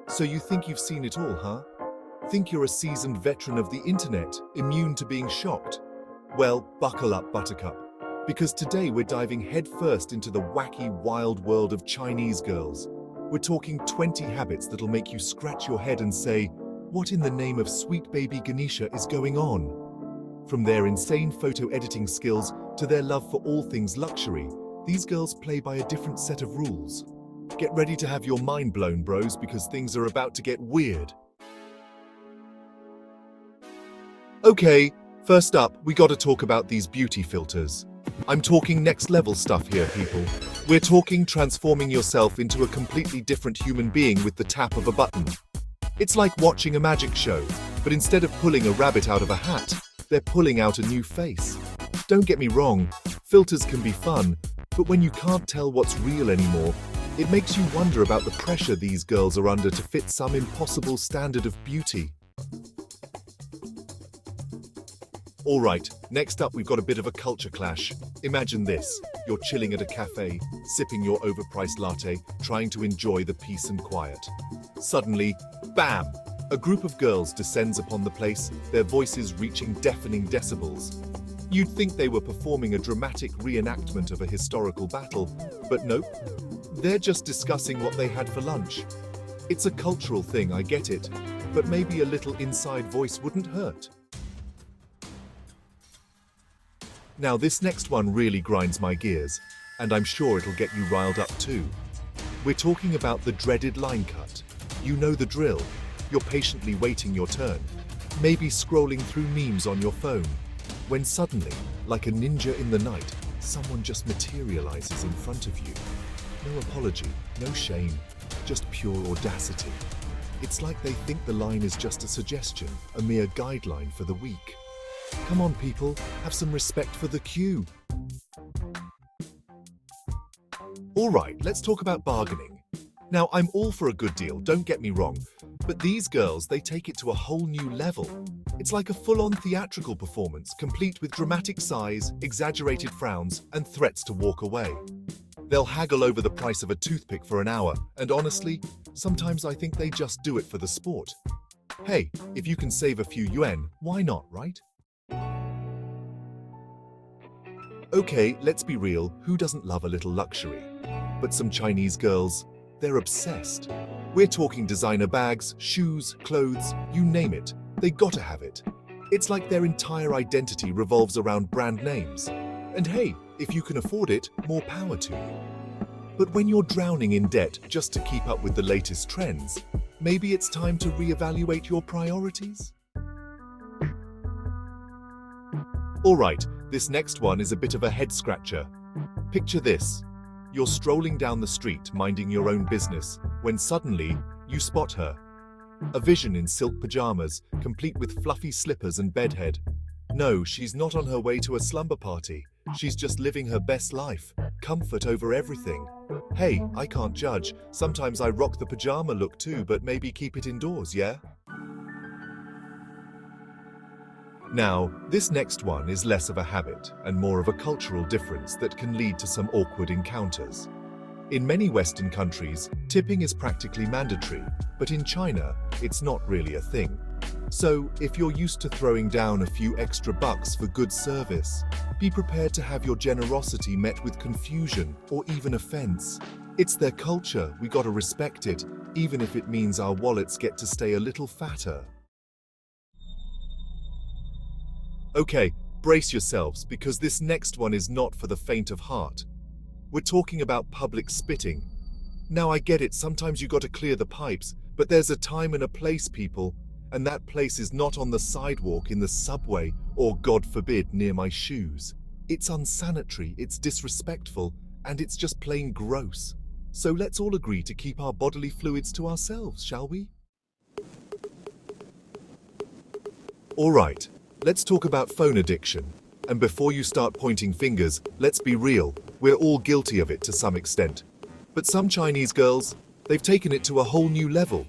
So you think you've seen it all, huh? Think you're a seasoned veteran of the internet, immune to being shocked? Well, buckle up, Buttercup, because today we're diving headfirst into the wacky, wild world of Chinese girls. We're talking 20 habits that'll make you scratch your head and say, what in the name of sweet baby Ganesha is going on? From their insane photo editing skills to their love for all things luxury, these girls play by a different set of rules. Get ready to have your mind blown, bros, because things are about to get weird. Okay, first up, we gotta talk about these beauty filters. I'm talking next level stuff here, people. We're talking transforming yourself into a completely different human being with the tap of a button. It's like watching a magic show, but instead of pulling a rabbit out of a hat, they're pulling out a new face. Don't get me wrong, filters can be fun, but when you can't tell what's real anymore, it makes you wonder about the pressure these girls are under to fit some impossible standard of beauty. Alright, next up we've got a bit of a culture clash. Imagine this, you're chilling at a cafe, sipping your overpriced latte, trying to enjoy the peace and quiet. Suddenly, bam! A group of girls descends upon the place, their voices reaching deafening decibels. You'd think they were performing a dramatic reenactment of a historical battle, but nope. They're just discussing what they had for lunch. It's a cultural thing, I get it, but maybe a little inside voice wouldn't hurt. Now this next one really grinds my gears, and I'm sure it'll get you riled up too. We're talking about the dreaded line cut. You know the drill. You're patiently waiting your turn, maybe scrolling through memes on your phone, when suddenly, like a ninja in the night, someone just materializes in front of you. No apology, no shame, just pure audacity. It's like they think the line is just a suggestion, a mere guideline for the week. Come on, people, have some respect for the queue. Alright, let's talk about bargaining. Now, I'm all for a good deal, don't get me wrong, but these girls, they take it to a whole new level. It's like a full-on theatrical performance, complete with dramatic sighs, exaggerated frowns, and threats to walk away. They'll haggle over the price of a toothpick for an hour, and honestly, sometimes I think they just do it for the sport. Hey, if you can save a few yuan, why not, right? Okay, let's be real, who doesn't love a little luxury? But some Chinese girls, they're obsessed. We're talking designer bags, shoes, clothes, you name it, they gotta have it. It's like their entire identity revolves around brand names. And hey, if you can afford it, more power to you. But when you're drowning in debt just to keep up with the latest trends, maybe it's time to reevaluate your priorities? Alright, this next one is a bit of a head-scratcher. Picture this. You're strolling down the street minding your own business when suddenly you spot her. A vision in silk pajamas, complete with fluffy slippers and bedhead. No, she's not on her way to a slumber party. She's just living her best life. Comfort over everything. Hey, I can't judge. Sometimes I rock the pajama look too, but maybe keep it indoors, yeah? Now, this next one is less of a habit and more of a cultural difference that can lead to some awkward encounters. In many Western countries, tipping is practically mandatory, but in China, it's not really a thing. So, if you're used to throwing down a few extra bucks for good service, be prepared to have your generosity met with confusion or even offense. It's their culture, we gotta respect it, even if it means our wallets get to stay a little fatter. Okay, brace yourselves, because this next one is not for the faint of heart. We're talking about public spitting. Now I get it, sometimes you gotta clear the pipes, but there's a time and a place, people, and that place is not on the sidewalk, in the subway, or God forbid, near my shoes. It's unsanitary, it's disrespectful, and it's just plain gross. So let's all agree to keep our bodily fluids to ourselves, shall we? Alright. Let's talk about phone addiction. And before you start pointing fingers, let's be real, we're all guilty of it to some extent. But some Chinese girls, they've taken it to a whole new level.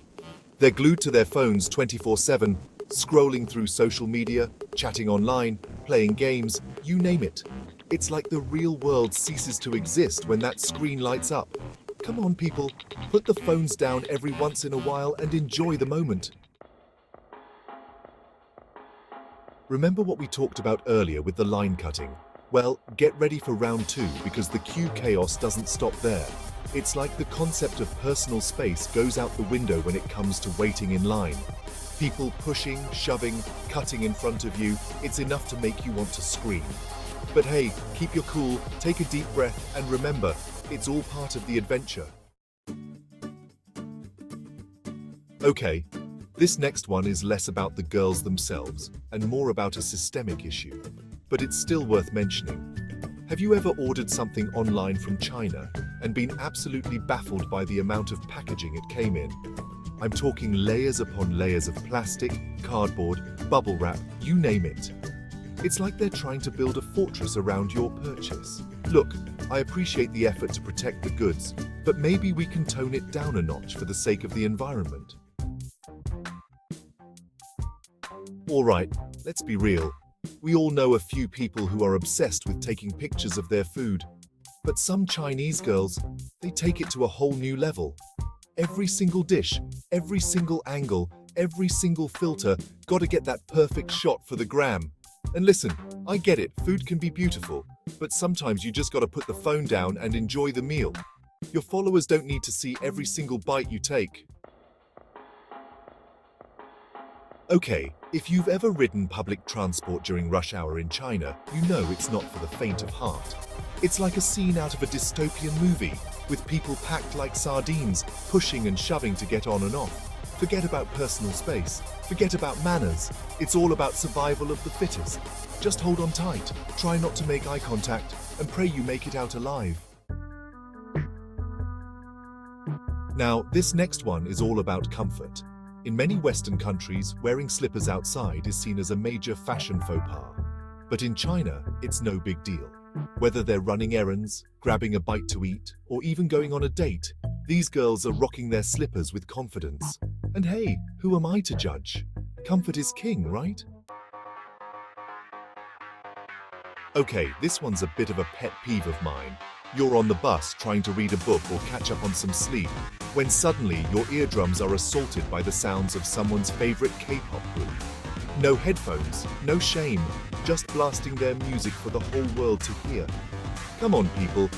They're glued to their phones 24/7, scrolling through social media, chatting online, playing games, you name it. It's like the real world ceases to exist when that screen lights up. Come on, people, put the phones down every once in a while and enjoy the moment. Remember what we talked about earlier with the line cutting? Well, get ready for round 2 because the queue chaos doesn't stop there. It's like the concept of personal space goes out the window when it comes to waiting in line. People pushing, shoving, cutting in front of you, it's enough to make you want to scream. But hey, keep your cool, take a deep breath, and remember, it's all part of the adventure. Okay, this next one is less about the girls themselves and more about a systemic issue, but it's still worth mentioning. Have you ever ordered something online from China and been absolutely baffled by the amount of packaging it came in? I'm talking layers upon layers of plastic, cardboard, bubble wrap, you name it. It's like they're trying to build a fortress around your purchase. Look, I appreciate the effort to protect the goods, but maybe we can tone it down a notch for the sake of the environment. Alright, let's be real. We all know a few people who are obsessed with taking pictures of their food. But some Chinese girls, they take it to a whole new level. Every single dish, every single angle, every single filter, gotta get that perfect shot for the gram. And listen, I get it, food can be beautiful, but sometimes you just gotta put the phone down and enjoy the meal. Your followers don't need to see every single bite you take. Okay, if you've ever ridden public transport during rush hour in China, you know it's not for the faint of heart. It's like a scene out of a dystopian movie, with people packed like sardines, pushing and shoving to get on and off. Forget about personal space, forget about manners, it's all about survival of the fittest. Just hold on tight, try not to make eye contact, and pray you make it out alive. Now, this next one is all about comfort. In many Western countries, wearing slippers outside is seen as a major fashion faux pas. But in China, it's no big deal. Whether they're running errands, grabbing a bite to eat, or even going on a date, these girls are rocking their slippers with confidence. And hey, who am I to judge? Comfort is king, right? Okay, this one's a bit of a pet peeve of mine. You're on the bus trying to read a book or catch up on some sleep, when suddenly your eardrums are assaulted by the sounds of someone's favorite K-pop group. No headphones, no shame, just blasting their music for the whole world to hear. Come on, people,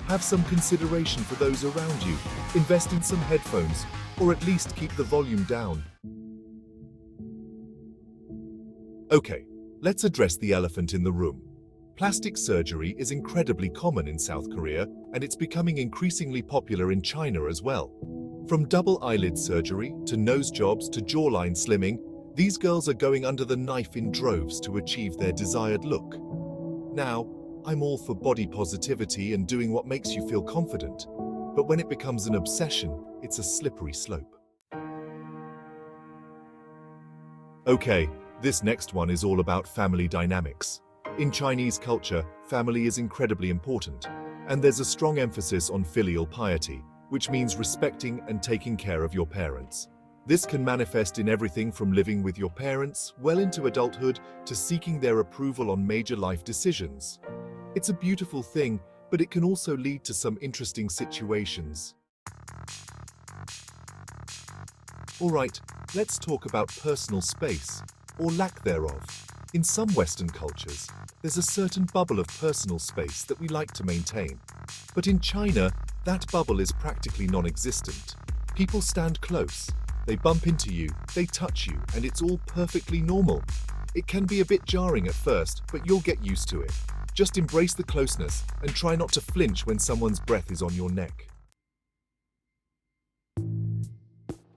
have some consideration for those around you. Invest in some headphones, or at least keep the volume down. Okay, let's address the elephant in the room. Plastic surgery is incredibly common in South Korea, and it's becoming increasingly popular in China as well. From double eyelid surgery, to nose jobs, to jawline slimming, these girls are going under the knife in droves to achieve their desired look. Now, I'm all for body positivity and doing what makes you feel confident, but when it becomes an obsession, it's a slippery slope. Okay, this next one is all about family dynamics. In Chinese culture, family is incredibly important, and there's a strong emphasis on filial piety, which means respecting and taking care of your parents. This can manifest in everything from living with your parents well into adulthood to seeking their approval on major life decisions. It's a beautiful thing, but it can also lead to some interesting situations. Alright, let's talk about personal space, or lack thereof. In some Western cultures, there's a certain bubble of personal space that we like to maintain. But in China, that bubble is practically non-existent. People stand close, they bump into you, they touch you, and it's all perfectly normal. It can be a bit jarring at first, but you'll get used to it. Just embrace the closeness and try not to flinch when someone's breath is on your neck.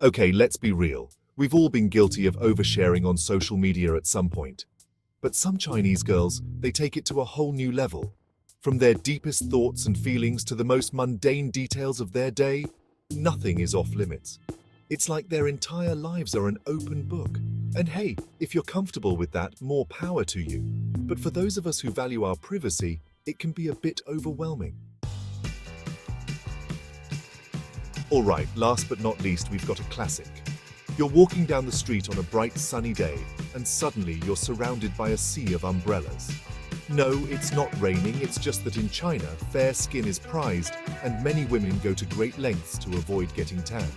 Okay, let's be real. We've all been guilty of oversharing on social media at some point. But some Chinese girls, they take it to a whole new level. From their deepest thoughts and feelings to the most mundane details of their day, nothing is off limits. It's like their entire lives are an open book. And hey, if you're comfortable with that, more power to you. But for those of us who value our privacy, it can be a bit overwhelming. Alright, last but not least, we've got a classic. You're walking down the street on a bright sunny day, and suddenly you're surrounded by a sea of umbrellas. No, it's not raining, it's just that in China, fair skin is prized, and many women go to great lengths to avoid getting tanned.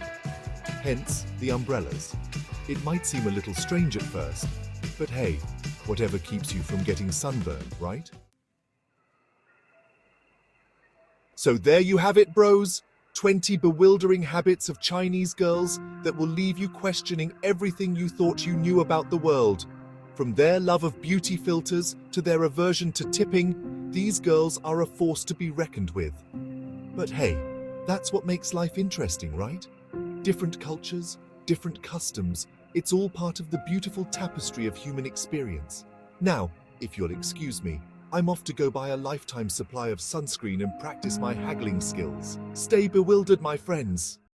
Hence, the umbrellas. It might seem a little strange at first, but hey, whatever keeps you from getting sunburned, right? So there you have it, bros. 20 bewildering habits of Chinese girls that will leave you questioning everything you thought you knew about the world. From their love of beauty filters to their aversion to tipping, these girls are a force to be reckoned with. But hey, that's what makes life interesting, right? Different cultures, different customs, it's all part of the beautiful tapestry of human experience. Now, if you'll excuse me, I'm off to go buy a lifetime supply of sunscreen and practice my haggling skills. Stay bewildered, my friends.